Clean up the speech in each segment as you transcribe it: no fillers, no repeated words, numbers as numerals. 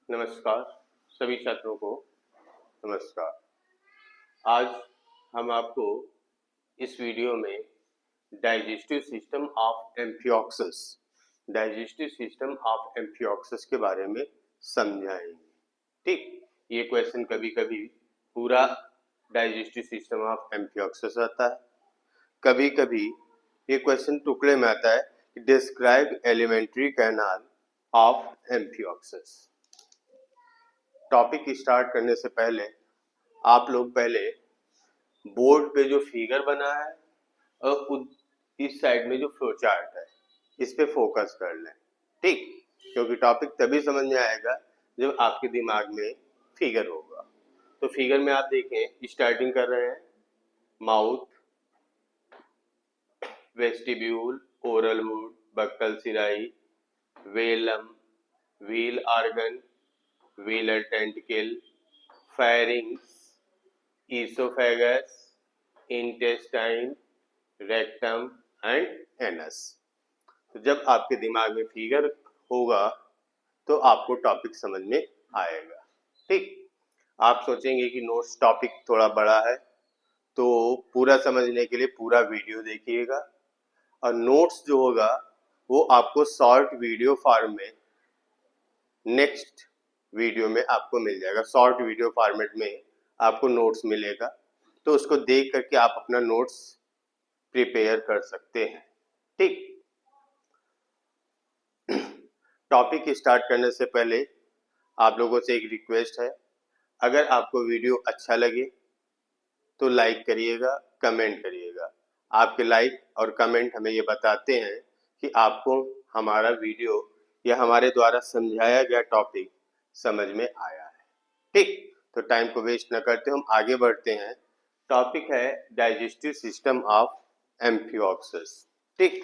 नमस्कार सभी छात्रों को। नमस्कार। आज हम आपको इस वीडियो में डाइजेस्टिव सिस्टम ऑफ एम्फिऑक्सस के बारे में समझाएंगे। ठीक, ये क्वेश्चन कभी कभी पूरा डाइजेस्टिव सिस्टम ऑफ एम्फिऑक्सस आता है, कभी कभी ये क्वेश्चन टुकड़े में आता है कि describe elementary canal of amphioxus. Topic start करने से पहले आप लोग पहले बोर्ड पे जो फिगर बना है और इस साइड में जो फ्लो चार्ट है इस पे फोकस कर लें। ठीक, क्योंकि टॉपिक तभी समझ में आएगा जब आपके दिमाग में फिगर होगा। तो फिगर में आप देखें, स्टार्टिंग कर रहे हैं mouth, vestibule, oral hood, buccal cirri, velum, wheel organ, velar tentacle, pharynx, esophagus, intestine, rectum and anus. तो जब आपके दिमाग में फिगर होगा तो आपको टॉपिक समझ में आएगा। ठीक, आप सोचेंगे कि नोट्स टॉपिक थोड़ा बड़ा है, तो पूरा समझने के लिए पूरा वीडियो देखिएगा और नोट्स जो होगा वो आपको शॉर्ट वीडियो फॉर्म में नेक्स्ट वीडियो में आपको मिल जाएगा। शॉर्ट वीडियो फॉर्मेट में आपको नोट्स मिलेगा, तो उसको देख करके आप अपना नोट्स प्रिपेयर कर सकते हैं। ठीक, टॉपिक स्टार्ट करने से पहले आप लोगों से एक रिक्वेस्ट है, अगर आपको वीडियो अच्छा लगे तो लाइक करिएगा, कमेंट करिएगा। आपके लाइक और कमेंट हमें ये बताते हैं कि आपको हमारा वीडियो या हमारे द्वारा समझाया गया टॉपिक समझ में आया है। ठीक, तो टाइम को वेस्ट न करते हम आगे बढ़ते हैं। टॉपिक है डाइजेस्टिव सिस्टम ऑफ एम्फिऑक्सस। ठीक,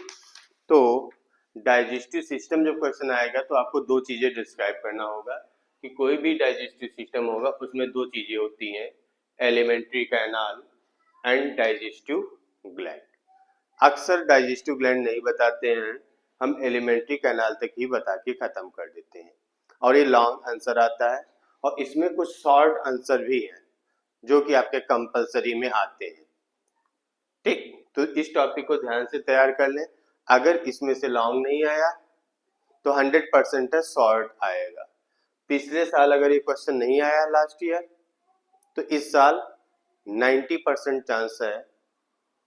तो डाइजेस्टिव सिस्टम जब क्वेश्चन आएगा तो आपको दो चीजें डिस्क्राइब करना होगा कि कोई भी डाइजेस्टिव सिस्टम होगा उसमें दो चीजें होती हैं, alimentary canal and digestive gland. अक्सर डाइजेस्टिव ग्लैंड नहीं बताते हैं, हम एलिमेंट्री कैनाल तक ही बता के खत्म कर देते हैं और ये लॉन्ग आंसर आता है और इसमें कुछ शॉर्ट आंसर भी हैं जो कि आपके कंपलसरी में आते हैं। ठीक, तो इस टॉपिक को ध्यान से तैयार कर लें। अगर इसमें से लॉन्ग नहीं आया तो 100% शॉर्ट आएगा। पिछले साल अगर ये क्वेश्चन नहीं आया लास्ट ईयर, तो इस साल 90% चांस है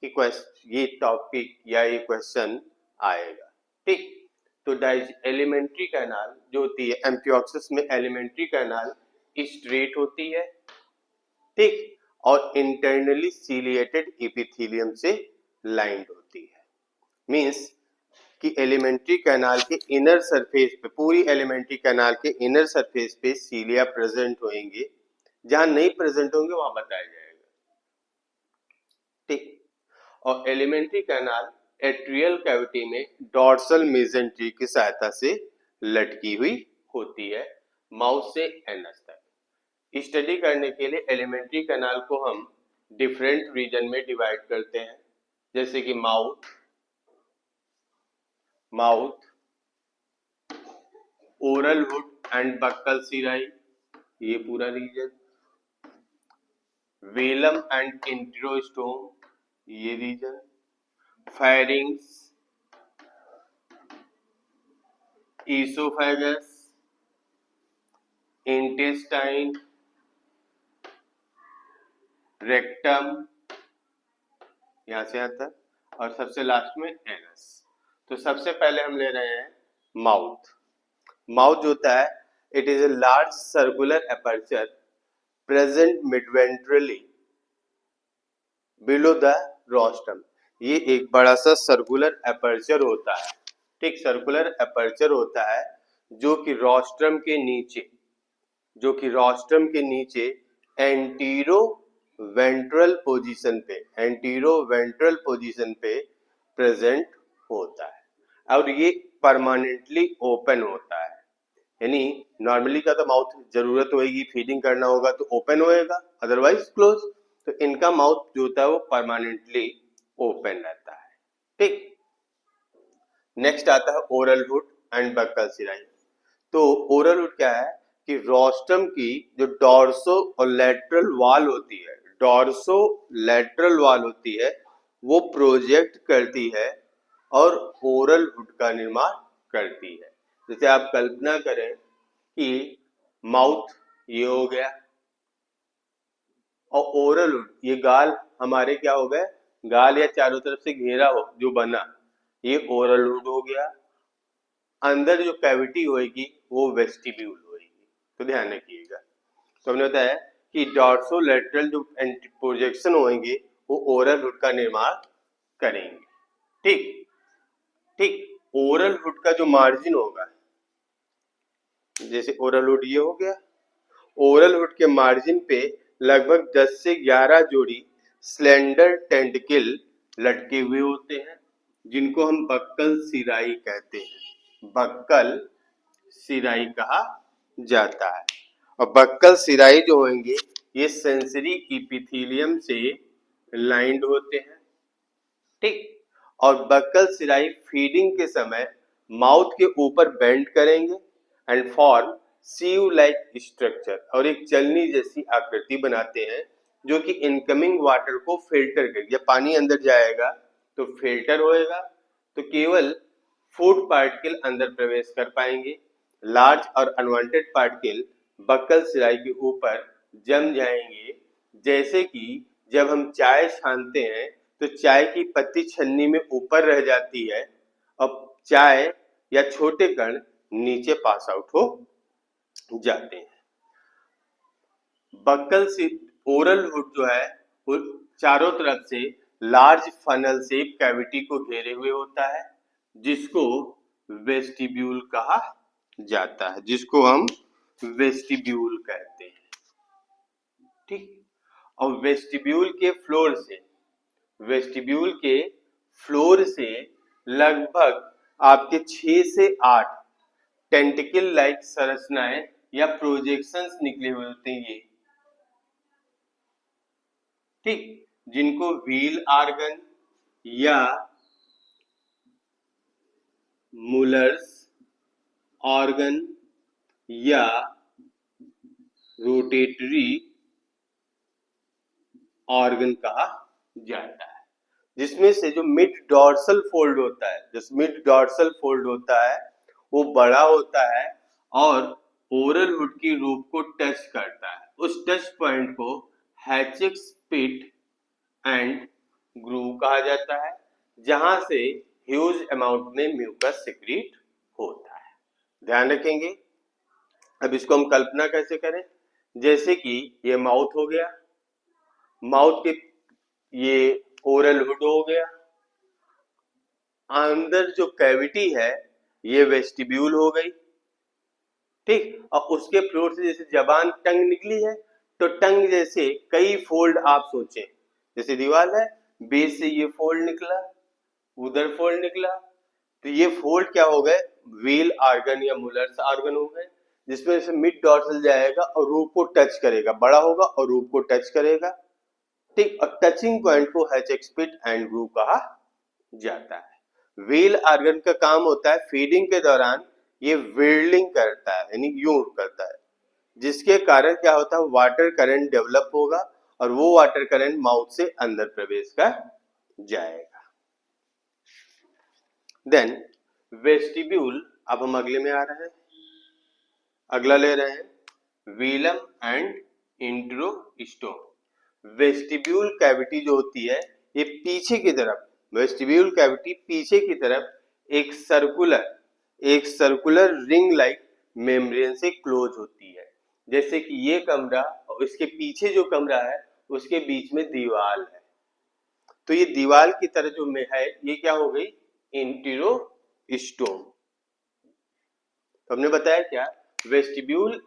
कि ये टॉपिक या ये क्वेश्चन आएगा। ठीक, तो एलिमेंट्री कैनाल जो होती है एम्फिऑक्सस में, एलिमेंट्री कैनाल स्ट्रेट होती है। ठीक, और इंटरनली सीलिएटेड एपिथेलियम से लाइंड होती है। मींस कि एलिमेंट्री कैनाल के इनर सरफेस पे, पूरी एलिमेंट्री कैनाल के इनर सरफेस पे सीलिया प्रेजेंट होंगे, जहां नहीं प्रेजेंट होंगे वहां बताया जाएगा। ठीक, और एलिमेंट्री कैनाल एट्रियल कैविटी में डॉर्सल मेसेंट्री की सहायता से लटकी हुई होती है, माउथ से एनस तक। स्टडी करने के लिए एलिमेंट्री कैनाल को हम डिफरेंट रीजन में डिवाइड करते हैं, जैसे कि mouth, oral hood and buccal cirri, ये पूरा रीजन, वेलम एंड इंटेरोस्टोम, ये region, pharynx, oesophagus, intestine, rectum, यहां से आता है, और सबसे लास्ट में एनस। तो सबसे पहले हम ले रहे हैं माउथ। माउथ जो होता है, it is a large circular aperture present midventrally below the rostrum. ये एक बड़ा सा सर्कुलर एपर्चर होता है। ठीक, सर्कुलर एपर्चर होता है जो कि रोस्ट्रम के नीचे एंटीरो वेंट्रल पोजीशन पे प्रेजेंट होता है और ये परमानेंटली ओपन होता है। यानी नॉर्मली का तो माउथ जरूरत होगी, फीडिंग करना होगा तो ओपन होएगा, अदरवाइज क्लोज। तो इनका माउथ जो होता है वो परमानेंटली ओपन रहता है। ठीक, नेक्स्ट आता है ओरल हुड एंड बक्कल सिराई। तो ओरल हुड क्या है, कि रोस्ट्रम की जो डॉर्सो और लैटरल वॉल होती है, डॉर्सो लैटरल वॉल होती है, वो प्रोजेक्ट करती है और ओरल हुड का निर्माण करती है। जैसे आप कल्पना करें कि माउथ ये हो गया और ओरल हुड, ये गाल हमारे क्या हो गए, गाल या चारों तरफ से घेरा हो जो बना, ये ओरल हुड हो गया। अंदर जो कैविटी होगी वो वेस्टिब्यूल होगी। तो ध्यान रखिएगा। तो हमने बताया कि डॉर्सोलैटरल जो प्रोजेक्शन होंगे वो ओरल हुड का निर्माण करेंगे। ठीक ठीक। ओरल हुड का जो मार्जिन होगा, जैसे ओरल हुड ये हो गया, ओरल हुड के मार्जिन पे लगभग 10 से 11 जोड़ी स्लेंडर टेंटिकल लटके हुए होते हैं, जिनको हम बक्कल सिराई कहते हैं। बक्कल सिराई कहा जाता है। और बक्कल सिराई जो होंगे ये सेंसरी इपिथेलियम से लाइंड होते हैं। ठीक। और बक्कल सिराई फीडिंग के समय माउथ के ऊपर बेंड करेंगे एंड फॉर्म सीव लाइक स्ट्रक्चर, और एक चलनी जैसी आकृति बनाते हैं जो कि इनकमिंग वाटर को फिल्टर करेगी। जब पानी अंदर जाएगा तो फिल्टर होएगा, तो केवल फूड पार्टिकल अंदर प्रवेश कर पाएंगे। लार्ज और अनवांटेड पार्टिकल बक्कल सिराई के ऊपर जम जाएंगे। जैसे कि जब हम चाय छानते हैं तो चाय की पत्ती छन्नी में ऊपर रह जाती है और चाय या छोटे कण नीचे पास आउट हो जाते हैं। बक्कल से ओरल हुड जो है वो चारों तरफ से लार्ज फनल शेप कैविटी को घेरे हुए होता है, जिसको वेस्टिब्यूल कहा जाता है, जिसको हम वेस्टिब्यूल कहते हैं। ठीक। और वेस्टिब्यूल के फ्लोर से लगभग आपके 6 से 8 टेंटिकल लाइक संरचनाएं या प्रोजेक्शंस निकले हुए होते हैं ये। ठीक। जिनको व्हील ऑर्गन या मुलर्स ऑर्गन या रोटेटरी ऑर्गन कहा जाता है। जिसमें से जो मिड डॉर्सल फोल्ड होता है, वो बड़ा होता है और ओरल हुड की रूप को टच करता है। उस टच पॉइंट को हैचेक्स पिट एंड ग्रूव कहा जाता है, जहां से ह्यूज अमाउंट में म्यूकस सिक्रीट होता है। ध्यान रखेंगे। अब इसको हम कल्पना कैसे करें, जैसे कि ये माउथ हो गया, माउथ के ये ओरल हुड हो गया, अंदर जो कैविटी है ये वेस्टिब्यूल हो गई। ठीक। और उसके फ्लोर से जैसे जबान टंग निकली है, तो टंग जैसे कई फोल्ड आप सोचें, जैसे दीवार है, बेस से ये फोल्ड निकला, उधर फोल्ड निकला, तो ये फोल्ड क्या हो गए, व्हील ऑर्गन या मुलर्स ऑर्गन हो गए, जिसमें से मिड डॉर्सल जाएगा और रूप को टच करेगा, बड़ा होगा और रूप को टच करेगा। ठीक। और टचिंग पॉइंट को हैचेक्स पिट एंड ग्रूव कहा जाता है। व्हील ऑर्गन का काम होता है फीडिंग के दौरान ये व्हीलिंग करता है, यानी यूं करता है, जिसके कारण क्या होता है, वाटर करंट डेवलप होगा और वो वाटर करंट माउथ से अंदर प्रवेश कर जाएगा। देन वेस्टिब्यूल, अब हम अगले में आ रहे हैं, अगला ले रहे हैं व्हीलम एंड इंट्रोस्टोम। वेस्टिब्यूल कैविटी जो होती है ये पीछे की तरफ, वेस्टिब्यूल कैविटी पीछे की तरफ एक सर्कुलर रिंग लाइक मेम्ब्रेन से क्लोज होती है। जैसे कि ये कमरा और इसके पीछे जो कमरा है उसके बीच में दीवार है, तो ये दीवार की तरह जो में है ये क्या हो गई, इंटेरोस्टोम। तो हमने बताया क्या, वेस्टिब्यूल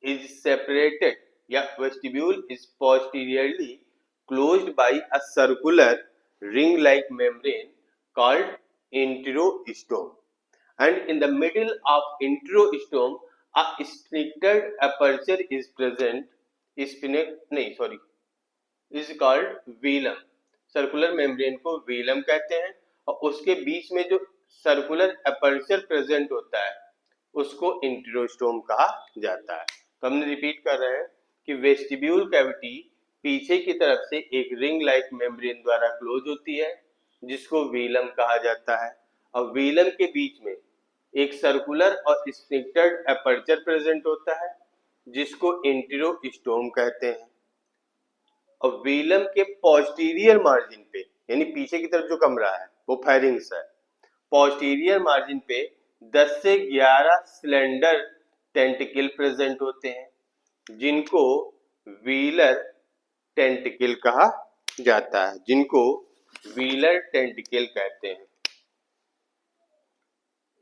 is separated या vestibule is posteriorly closed by a circular ring-like membrane called enterostome, and in the middle of enterostome a sphinctered aperture is present. is called velum. Circular membrane को वेलम कहते हैं और उसके बीच में जो circular aperture present होता है उसको इंटेरोस्टोम कहा जाता है। तो हमने रिपीट कर रहे हैं कि वेस्टिब्यूल कैविटी पीछे की तरफ से एक रिंग लाइक मेम्ब्रेन द्वारा क्लोज होती है जिसको वीलम कहा जाता है, और वीलम के बीच में एक सर्कुलर और स्फिंक्टर्ड एपर्चर प्रेजेंट होता है जिसको इंटेरोस्टोम कहते हैं। और वीलम के पोस्टीरियर मार्जिन पे, यानी पीछे की तरफ जो कमरा है वो फेरिंग्स है, पोस्टीरियर मार्जिन पे 10 से 11 सिलेंडर टेंटिकल प्रेजेंट होते हैं जिनको व्हीलर टेंटिकल कहा जाता है, जिनको व्हीलर टेंटिकल कहते हैं।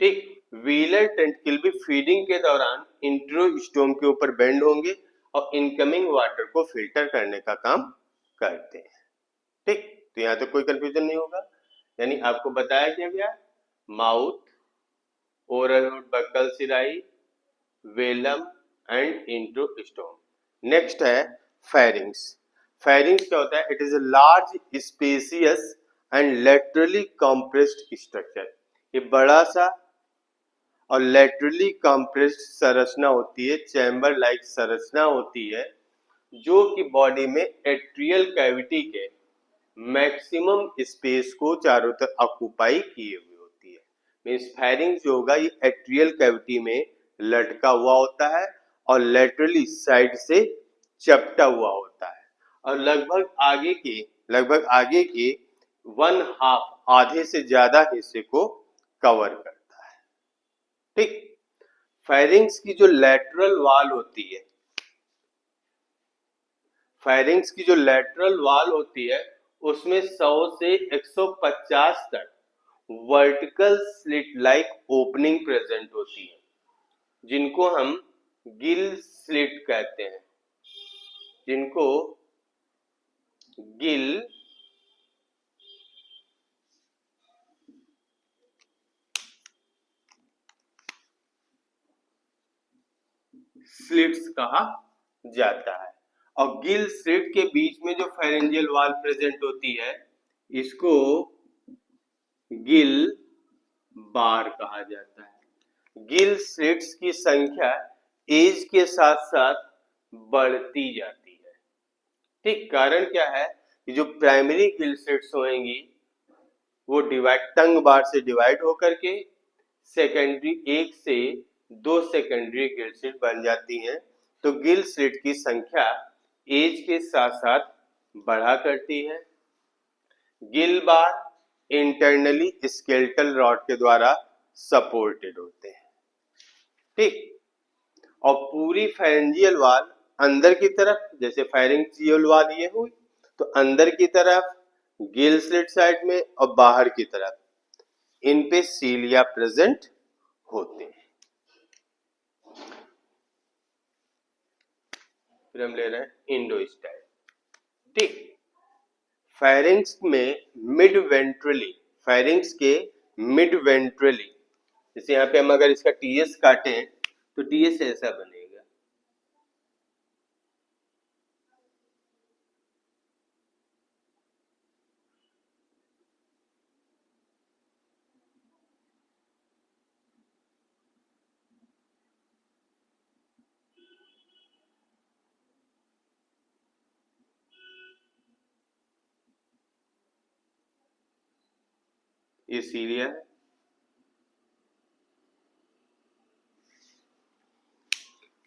ठीक, व्हीलर टेंटिकल भी फीडिंग के दौरान इंटेरोस्टोम के ऊपर बेंड होंगे और इनकमिंग वाटर को फिल्टर करने का काम करते हैं। ठीक, तो यहां तक कोई कंफ्यूजन नहीं होगा। यानी आपको बताया क्या गया, mouth, oral root buccal cirri, velum and enterostome. Next है फेरिंग्स। फेरिंग्स क्या होता है? It is a large spacious and laterally compressed structure. ये बड़ा सा और लेटरली कंप्रेस्ड संरचना होती है, चैम्बर लाइक संरचना होती है जो कि बॉडी में एट्रियल कैविटी के मैक्सिमम स्पेस को चारों तरफ ऑक्यूपाई किए हुए होती है। मीन्स फेरिंग्स जो होगा ये एट्रियल कैविटी में लटका हुआ होता है और लेटरली साइड से चपटा हुआ होता है और लगभग आगे के 1/2 आधे से ज्यादा हिस्से को कवर करता है। ठीक, फेरिंग्स की जो लेटरल वॉल होती है, फेरिंग्स की जो लेटरल वॉल होती है उसमें 100 से 150 तक vertical slit like opening present होती है जिनको हम गिल स्लिट कहते हैं, जिनको गिल स्लिट्स कहा जाता है। और गिल स्लिट के बीच में जो फेरेंजियल वॉल प्रेजेंट होती है इसको गिल बार कहा जाता है। गिल स्लिट्स की संख्या एज के साथ साथ बढ़ती जाती है। ठीक, कारण क्या है कि जो प्राइमरी गिल स्लिट्स होंगी वो टंग बार से डिवाइड होकर के सेकेंडरी 1 से 2 सेकेंडरी गिल स्लिट बन जाती हैं। तो गिल स्लिट की संख्या एज के साथ साथ बढ़ा करती है। गिल बार इंटरनली स्केलेटल रॉड के द्वारा सपोर्टेड होते हैं। ठीक, और पूरी फेरेंजियल वॉल अंदर की तरफ, जैसे फेरेंजियल वॉल ये हुई तो अंदर की तरफ गिल स्लिट साइड में और बाहर की तरफ इन पे सीलिया प्रेजेंट होते हैं। फिर हम ले रहे हैं इंडोस्टाइल। ठीक, फेरिंग्स में मिड वेंट्रली, फेरिंग्स के मिड वेंट्रली, जैसे यहाँ पे हम अगर इसका टीएस काटें तो टीएस ऐसा बनेगा। ये सीलिया है।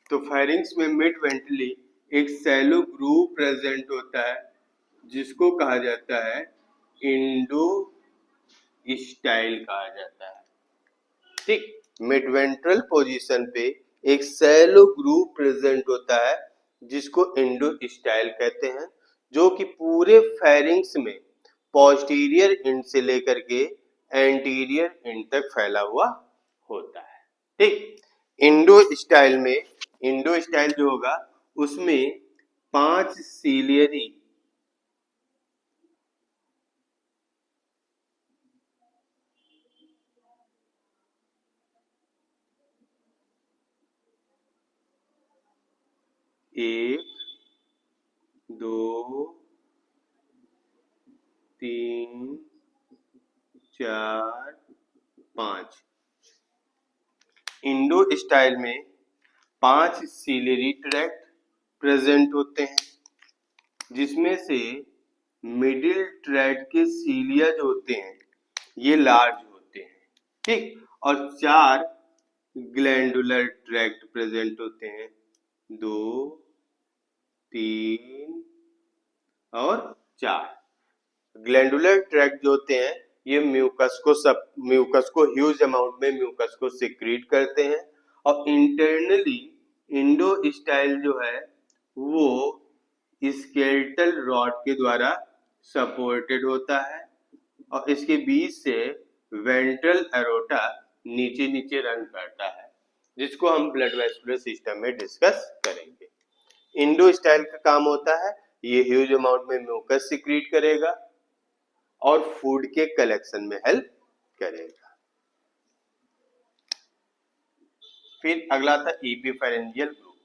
तो फेरिंग्स में मिड वेंट्रली एक सैलो ग्रूव प्रेजेंट होता है जिसको कहा जाता है इंडोस्टाइल कहा जाता है। ठीक, मिड वेंट्रल पोजीशन पे एक सैलो ग्रूव प्रेजेंट होता है जिसको इंडोस्टाइल कहते हैं, जो कि पूरे फेरिंग्स में पोस्टीरियर एंड से लेकर के एंटीरियर एंड तक फैला हुआ होता है। ठीक, इंडोस्टाइल जो होगा उसमें 5 सीलियरी एक, दो, तीन, चार, 5 इंडो स्टाइल में 5 सीलियरी ट्रैक्ट प्रेजेंट होते हैं, जिसमें से मिडिल ट्रैक्ट के सीलिया जो होते हैं ये लार्ज होते हैं, ठीक, और 4 ग्लैंडुलर ट्रैक्ट प्रेजेंट होते हैं, 2, 3 और 4। ग्लैंडुलर ट्रैक्ट जो होते हैं ये म्यूकस को ह्यूज अमाउंट में म्यूकस को सिक्रीट करते हैं, और इंटरनली इंडो स्टाइल जो है वो स्केलेटल रॉड के द्वारा सपोर्टेड होता है, और इसके बीच से वेंट्रल एरोटा नीचे नीचे रन करता है, जिसको हम ब्लड वेस्कुलर सिस्टम में डिस्कस करेंगे। इंडो स्टाइल का काम होता है ये ह्यूज अमाउंट में म्यूकस सिक्रीट करेगा और फूड के कलेक्शन में हेल्प करेगा। फिर अगला था एपीफेरेंजियल ग्रुप।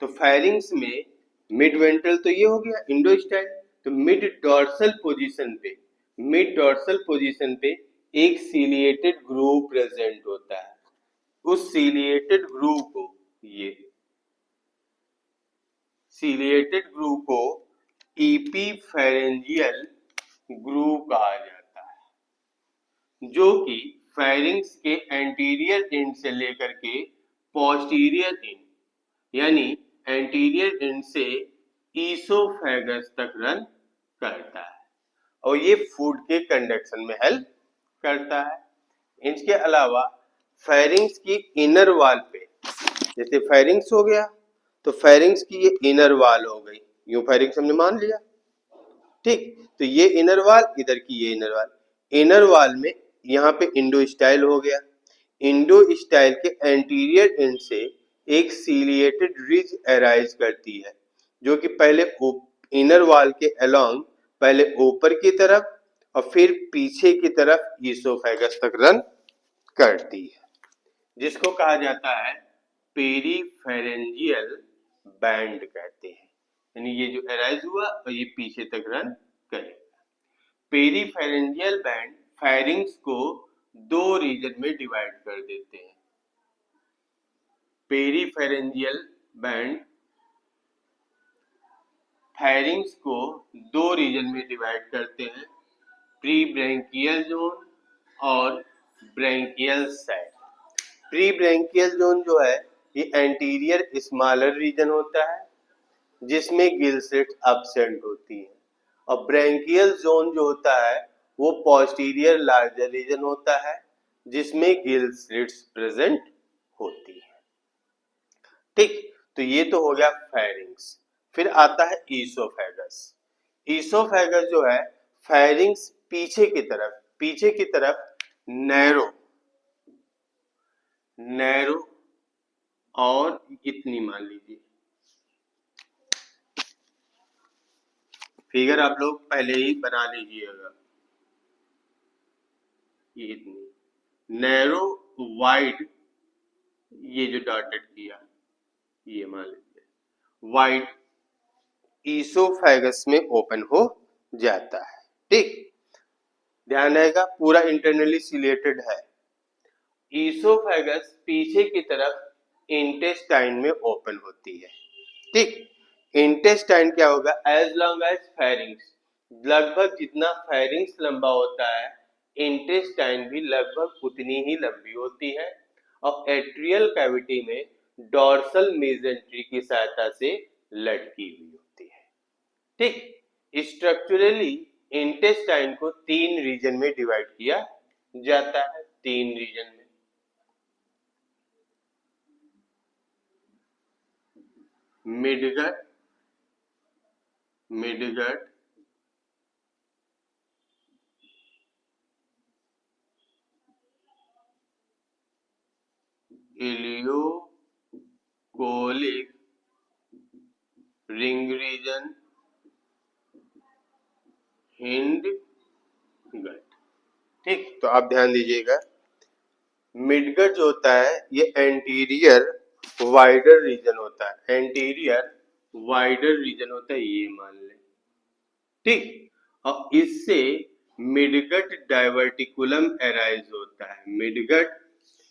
तो फेरिंग्स में मिड वेंट्रल तो ये हो गया इंडो स्टाइल, तो मिड डॉर्सल पोजीशन पे एक सीलिएटेड ग्रूव प्रेजेंट होता है। उस सीलिएटेड ग्रूव को एपीफेरेंजियल ग्रूव कहा जाता है, जो कि फेरिंग्स के एंटीरियर एंड से लेकर के पोस्टीरियर एंड यानी एंटीरियर एंड से ईसोफेगस तक रन करता है, और ये फूड के कंडक्शन में हेल्प करता है। इसके अलावा फेरिंग्स की इनर वाल पे, जैसे फेरिंग्स हो गया तो फेरिंग्स की ये इनर वाल हो गई, यूं फेरिंग्स हमने मान लिया, ठीक, तो ये इनर वाल, इधर की ये इनर वाल में यहाँ पे इंडो स्टाइल हो गया। इंडो स्टाइल के एंटीरियर एंड से एक सीलिएटेड रिज अराइज करती है, जो कि पहले इनर वाल के अलोंग पहले ऊपर की तरफ और फिर पीछे की तरफ ईसोफेगस तक रन करती है, जिसको कहा जाता है पेरीफेरेंजियल बैंड कहते हैं, यानी ये जो अराइज हुआ और ये पीछे तक रन करेगा। पेरीफेरेंजियल बैंड फेरिंग्स को 2 रीजन में डिवाइड कर देते हैं। पेरीफेरेंजियल बैंड फेरिंग्स को 2 रीजन में डिवाइड करते हैं, प्री ब्रैंकियल जोन और branchial side. Pre branchial zone जो है ये एंटीरियर स्मॉलर रीजन होता है, जिसमें गिल स्लिट्स एब्सेंट होती है, और ब्रैंकियल जोन जो होता है वो पोस्टीरियर लार्जर रीजन होता है, जिसमें गिल स्लिट्स प्रेजेंट होती है, ठीक, तो ये तो हो गया फेरिंग्स। फिर आता है ईसोफेगस। ईसोफेगस जो है फेरिंग्स पीछे की तरफ नैरो और इतनी मान लीजिए, फिगर आप लोग पहले ही बना लीजिएगा, ये इतनी नैरो वाइड, ये जो डॉटेड किया ये मान लीजिए वाइड ईसोफेगस में ओपन हो जाता है, ठीक, ध्यान रहेगा पूरा इंटरनली सिलेटेड है। ईसोफेगस पीछे की तरफ इंटेस्टाइन में ओपन होती है, ठीक, इंटेस्टाइन क्या होगा, एज लॉन्ग एज फेरिंग्स, लगभग जितना फेरिंग्स लंबा होता है इंटेस्टाइन भी लगभग उतनी ही लंबी होती है, और एट्रियल कैविटी में डॉर्सल मेसेंट्री की सहायता से लटकी हुई होती है, ठीक। स्ट्रक्चरली इंटेस्टाइन को 3 रीजन में डिवाइड किया जाता है, 3 रीजन में। Midgut, ileocolic ring region, hind gut, ठीक, तो आप ध्यान दीजिएगा मिडगट जो होता है ये एंटीरियर वाइडर रीजन होता है, ये मान लें, ठीक, और इससे मिडगट डाइवर्टिकुलम अराइज होता है, मिडगट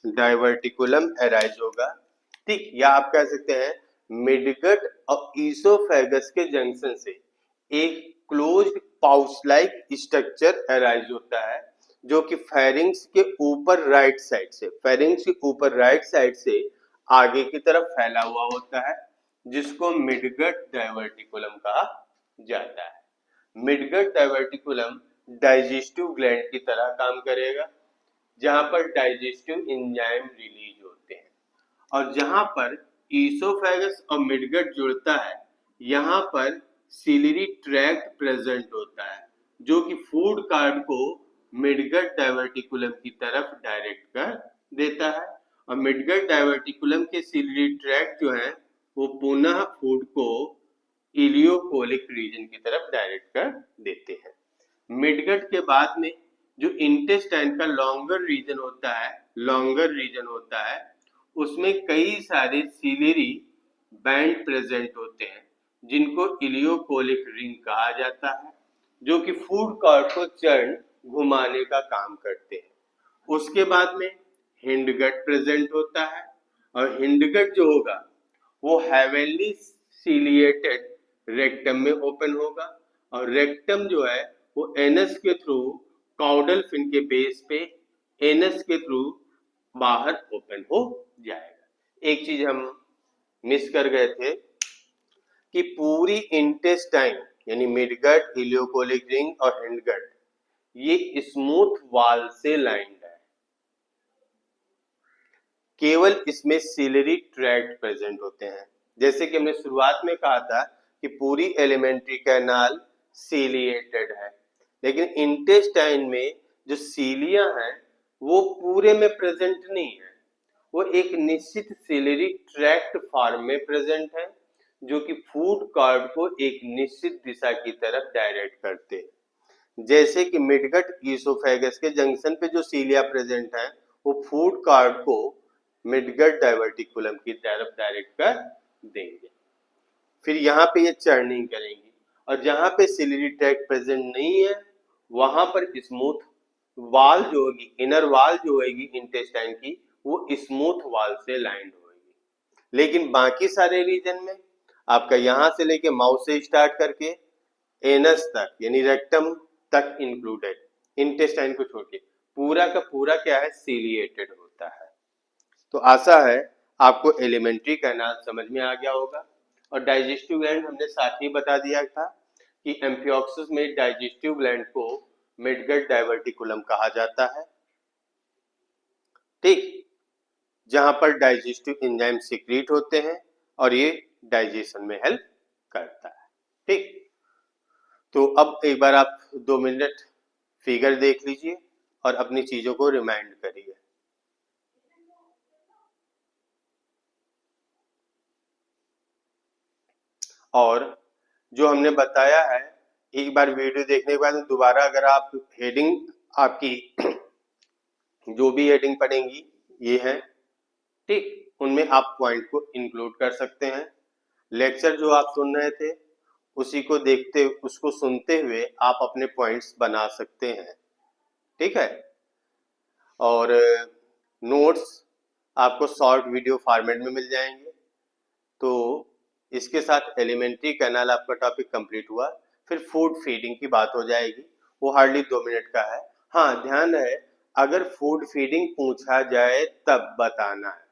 डाइवर्टिकुलम अराइज होगा, ठीक, या आप कह सकते हैं मिडगट और ईसोफेगस के जंक्शन से एक closed pouch like structure arise होता है, जो कि फेरिंग्स के ऊपर राइट साइड से, फेरिंग्स के ऊपर राइट साइड से आगे की तरफ फैला हुआ होता है, जिसको मिडगट डाइवर्टिकुलम कहा जाता है। मिडगट डाइवर्टिकुलम डाइजेस्टिव ग्लैंड की तरह काम करेगा, जहां पर डाइजेस्टिव एंजाइम रिलीज होते हैं, और जहां पर ईसोफेगस और मिडगट जुड़ता है, यहाँ पर सिलियरी ट्रैक्ट प्रेजेंट होता है, जो कि फूड कार्ड को मिडगट डाइवर्टिकुलम की तरफ डायरेक्ट कर देता है, और मिडगट डाइवर्टिकुलम के सिलियरी ट्रैक्ट जो है वो पुनः फूड को इलियोकोलिक रीजन की तरफ डायरेक्ट कर देते हैं। मिडगट के बाद में जो इंटेस्टाइन का लॉन्गर रीजन होता है, उसमें कई सारे सिलियरी बैंड प्रेजेंट होते हैं, जिनको इलियोकोलिक रिंग कहा जाता है, जो कि फूड कॉर्ड को चरण घुमाने का काम करते हैं। उसके बाद में हिंडगट प्रेजेंट होता है, और हिंडगट जो होगा वो हेवेनली सिलिएटेड रेक्टम में ओपन होगा, और रेक्टम जो है वो एनस के थ्रू काउडल फिन के बेस पे एनस के थ्रू बाहर ओपन हो जाएगा। एक चीज हम मिस कर गए थे कि पूरी इंटेस्टाइन यानी मिडगट, इलियोकोलिक रिंग और हिंडगट ये स्मूथ वाल से लाइंड है, केवल इसमें सिलियरी ट्रैक्ट प्रेजेंट होते हैं। जैसे कि हमने शुरुआत में कहा था कि पूरी एलिमेंट्री कैनाल सीलिएटेड है, लेकिन इंटेस्टाइन में जो सीलिया है वो पूरे में प्रेजेंट नहीं है, वो एक निश्चित सिलियरी ट्रैक्ट फॉर्म में प्रेजेंट है, जो कि फूड कॉर्ड को एक निश्चित दिशा की तरफ डायरेक्ट करते हैं। जैसे कि मिडगट ईसोफेगस के जंक्शन पे जो सीलिया प्रेजेंट है वो फूड कॉर्ड को मिडगट डाइवर्टिकुलम की तरफ डायरेक्ट कर देंगे, फिर यहाँ पे ये चर्निंग करेंगी, और जहाँ पे सिलियरी ट्रैक्ट प्रेजेंट नहीं है वहां पर स्मूथ वाल जो होगी, इनर वाल जो होगी इंटेस्टाइन की, वो स्मूथ वाल से लाइंड होगी। लेकिन बाकी सारे रीजन में आपका यहाँ से लेके माउथ से स्टार्ट करके एनस तक यानी रेक्टम तक इंक्लूडेड, इंटेस्टाइन को छोड़ के पूरा का पूरा क्या है, सीलिएटेड होता है। तो आशा है आपको एलिमेंट्री कैनाल समझ में आ गया होगा, और डाइजेस्टिव ग्लैंड हमने साथ ही बता दिया था कि एम्फियोक्सिस में डाइजेस्टिव ग्लैंड को मिडगट डाइवर्टिकुलम कहा जाता है, ठीक, जहां पर डाइजेस्टिव एंजाइम सीक्रेट होते हैं और ये डाइजेशन में हेल्प करता है, ठीक। तो अब एक बार आप 2 मिनट फिगर देख लीजिए और अपनी चीजों को रिमाइंड करिए। और जो हमने बताया है, एक बार वीडियो देखने के बाद दोबारा अगर आप हेडिंग आपकी जो भी हेडिंग पढ़ेंगी ये है, ठीक, उनमें आप पॉइंट को इंक्लूड कर सकते हैं। लेक्चर जो आप सुन रहे थे उसी को देखते, उसको सुनते हुए आप अपने पॉइंट्स बना सकते हैं, ठीक है। और नोट्स आपको शॉर्ट वीडियो फॉर्मेट में मिल जाएंगे। तो इसके साथ एलिमेंट्री कैनाल आपका टॉपिक कंप्लीट हुआ। फिर फूड फीडिंग की बात हो जाएगी, वो हार्डली 2 मिनट का है। हाँ, ध्यान रहे अगर फूड फीडिंग पूछा जाए तब बताना है,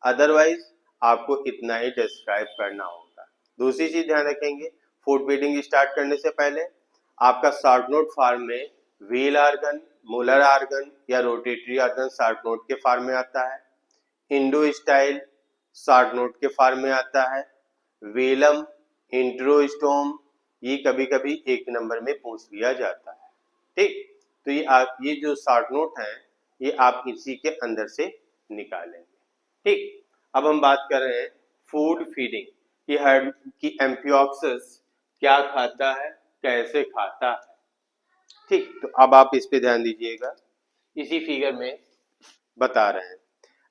अदरवाइज आपको इतना ही डिस्क्राइब करना होगा। दूसरी चीज ध्यान रखेंगे, फूड फीडिंग स्टार्ट करने से पहले आपका शॉर्ट नोट फॉर्म में व्हील आर्गन, मोलर आर्गन या रोटेटरी आर्गन शॉर्ट नोट के फॉर्म में आता है, इंडो स्टाइल शॉर्ट नोट के फॉर्म में आता है, वेलम, इंट्रोस्टोम ये कभी कभी 1 नंबर में पूछ लिया जाता है, ठीक। तो ये जो शॉर्ट नोट है ये आप इसी के अंदर से निकालेंगे, ठीक। अब हम बात कर रहे हैं फूड फीडिंग कि एम्फियोक्सिस क्या खाता है, कैसे खाता है, ठीक। तो अब आप इस पे ध्यान दीजिएगा, इसी फिगर में बता रहे हैं।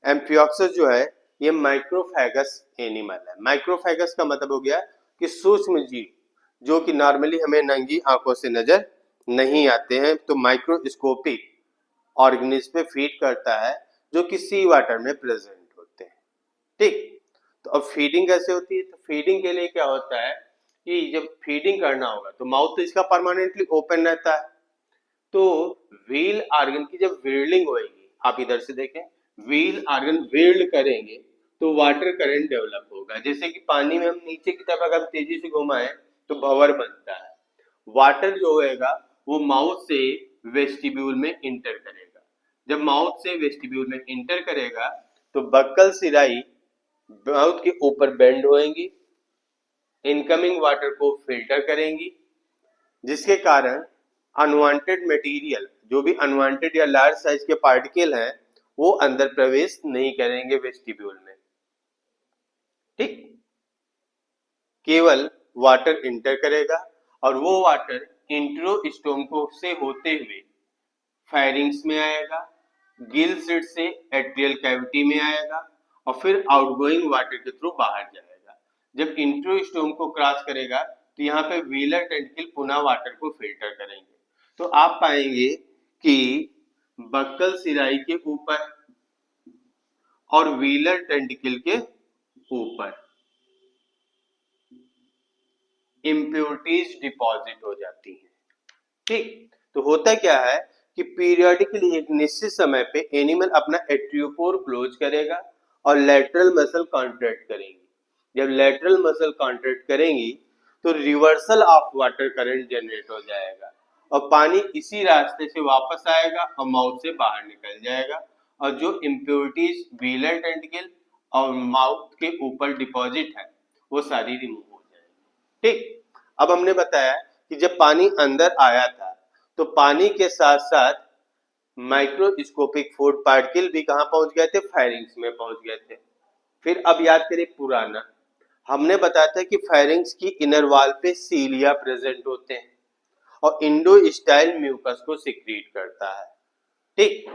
एम्फियोक्सिस जो है ये माइक्रोफेगस एनिमल है। माइक्रोफेगस का मतलब हो गया कि सूक्ष्म जीव जो कि नॉर्मली हमें नंगी आंखों से नजर नहीं आते हैं, तो माइक्रोस्कोपिक ऑर्गेनिज्म पे फीड करता है, जो कि सी वाटर में प्रेजेंट होते हैं। ठीक, तो अब फीडिंग कैसे होती है? तो फीडिंग के लिए क्या होता है कि जब फीडिंग करना होगा तो माउथ तो इसका परमानेंटली ओपन रहता है, तो व्हील आर्गन की जब व्हीलिंग होगी, आप इधर से देखें, व्हील आर्गन व्हील्ड करेंगे तो वाटर करंट डेवलप होगा। जैसे कि पानी में हम नीचे की तरफ अगर तेजी से घुमाएं तो भंवर बनता है। वाटर जो होएगा वो माउथ से वेस्टिब्यूल में इंटर करेगा। जब माउथ से वेस्टिब्यूल में इंटर करेगा तो बक्कल सिराई माउथ के ऊपर बेंड होएंगी, इनकमिंग वाटर को फिल्टर करेंगी, जिसके कारण अनवांटेड मटेरियल, जो भी अनवांटेड या लार्ज साइज के पार्टिकल हैं, वो अंदर प्रवेश नहीं करेंगे वेस्टिब्यूल में। ठीक, केवल वाटर इंटर करेगा और वो वाटर इंट्रोस्टोम को से होते हुए फेरिंग्स में आएगा, गिल स्लिट से एट्रियल कैविटी में आएगा और फिर आउटगोइंग वाटर के थ्रू बाहर जाएगा। जब इंट्रोस्टोम को क्रॉस करेगा तो यहाँ पे व्हीलर टेंटिकल पुनः वाटर को फिल्टर करेंगे। तो आप पाएंगे कि बक्कल सिराई के ऊपर और व्हीलर टेंटिकल के ऊपर इम्प्योरिटीज डिपॉजिट हो जाती है। ठीक, तो होता क्या है कि पीरियडिकली एक निश्चित समय पे एनिमल अपना एट्रियोपोर क्लोज करेगा और लेटरल मसल कॉन्ट्रैक्ट करेंगी। जब लेटरल मसल कॉन्ट्रैक्ट करेंगी तो reversal of water current generate हो जाएगा और पानी इसी रास्ते से वापस आएगा और माउथ से बाहर निकल जाएगा और जो इम्प्योरिटीज व्हीलर टेंटिकल और माउथ के ऊपर डिपॉजिट है वो सारी रिमूव हो जाएगी। ठीक, अब हमने बताया कि जब पानी अंदर आया था तो पानी के साथ साथ माइक्रोस्कोपिक फूड पार्टिकल भी कहां पहुंच गए थे? फेरिंग्स में पहुंच गए थे। फिर अब याद करें पुराना, हमने बताया था कि फेरिंग्स की इनर वॉल पे सीलिया प्रेजेंट होते हैं और इंडोस्टाइल म्यूकस को सिक्रीट करता है। ठीक,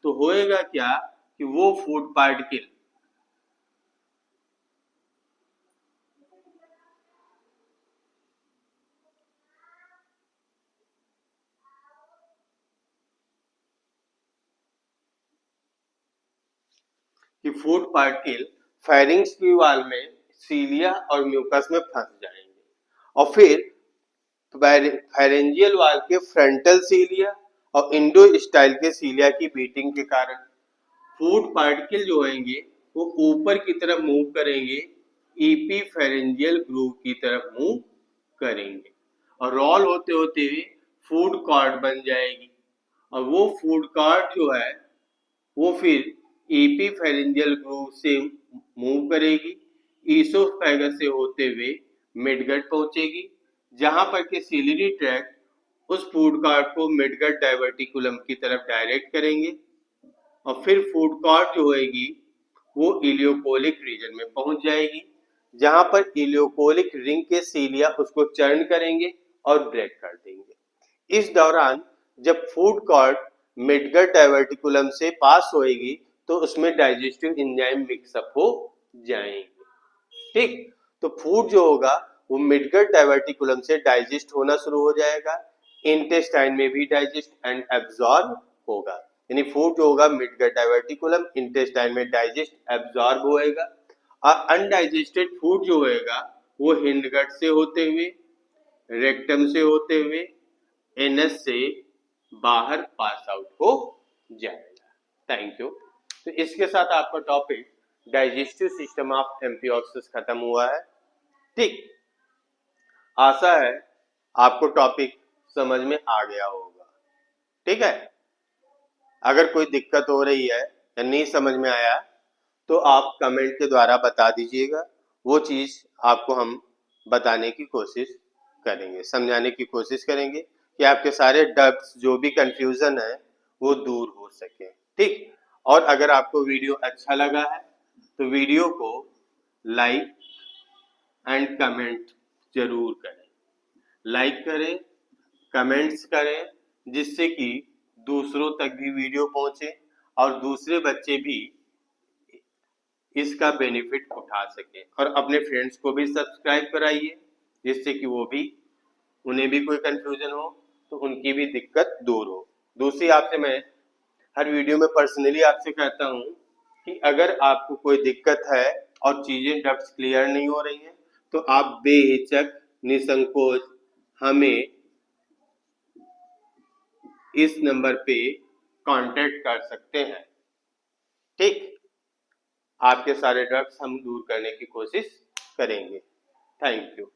तो होएगा क्या कि वो फूड पार्टिकल फेरिंग्स की वाल में सीलिया और म्यूकस में फंस जाएंगे और फिर फेरेंजियल वाल के फ्रंटल सीलिया और इंडोस्टाइल के सीलिया की बीटिंग के कारण फूड पार्टिकल जो होंगे वो ऊपर की तरफ मूव करेंगे, ईपी फेरेंजियल ग्रूव की तरफ मूव करेंगे और रोल होते होते हुए फूड कॉर्ड बन जाएगी और वो फूड कॉर्ड जो है वो फिर ईपी फेरेंजियल ग्रूव से मूव करेगी, ईसोफेगस से होते हुए मिडगट पहुंचेगी, जहां पर के सिलियरी ट्रैक्ट उस फूड कॉर्ड को मिडगट डाइवर्टिकुलम की तरफ डायरेक्ट करेंगे और फिर फूड कॉर्ड जो होगी वो इलियोकोलिक रीजन में पहुंच जाएगी, जहां पर इलियोकोलिक रिंग के सीलिया उसको चर्न करेंगे और ब्रेक कर देंगे। इस दौरान जब फूड कॉर्ड मिडगट डाइवर्टिकुलम से पास होएगी तो उसमें डाइजेस्टिव एंजाइम मिक्सअप हो जाएंगे। ठीक, तो फूड जो होगा वो मिडगट डाइवर्टिकुलम से डाइजेस्ट होना शुरू हो जाएगा, इंटेस्टाइन में भी डाइजेस्ट एंड एब्जॉर्ब होगा। यानी फूड जो होगा मिडगट डाइवर्टिकुलम, इंटेस्टाइन में डाइजेस्ट एब्जॉर्ब होएगा और अनडाइजेस्टेड फूड जो होएगा वो हिंडगट से होते हुए, रेक्टम से होते हुए, एनस से बाहर पास आउट हो जाएगा। Thank you. तो इसके साथ आपका topic digestive system of amphioxus खत्म हुआ है। ठीक, आशा है आपको टॉपिक समझ में आ गया होगा। ठीक है, अगर कोई दिक्कत हो रही है या नहीं समझ में आया तो आप कमेंट के द्वारा बता दीजिएगा, वो चीज आपको हम बताने की कोशिश करेंगे, समझाने की कोशिश करेंगे कि आपके सारे डाउट्स जो भी कंफ्यूजन है वो दूर हो सके। ठीक, और अगर आपको वीडियो अच्छा लगा है तो वीडियो को लाइक एंड कमेंट जरूर करें, लाइक करें, कमेंट्स करें, जिससे कि दूसरों तक भी वीडियो पहुंचे और दूसरे बच्चे भी इसका बेनिफिट उठा सके और अपने फ्रेंड्स को भी सब्सक्राइब कराइए, जिससे कि वो भी, उन्हें भी कोई कंफ्यूजन हो तो उनकी भी दिक्कत दूर हो। दूसरी आपसे मैं हर वीडियो में पर्सनली आपसे कहता हूँ कि अगर आपको कोई दिक्कत है और चीज़ें डाउट्स क्लियर नहीं हो रही हैं तो आप बेहिचक निसंकोच हमें इस नंबर पे कांटेक्ट कर सकते हैं। ठीक, आपके सारे डाउट्स हम दूर करने की कोशिश करेंगे। Thank you.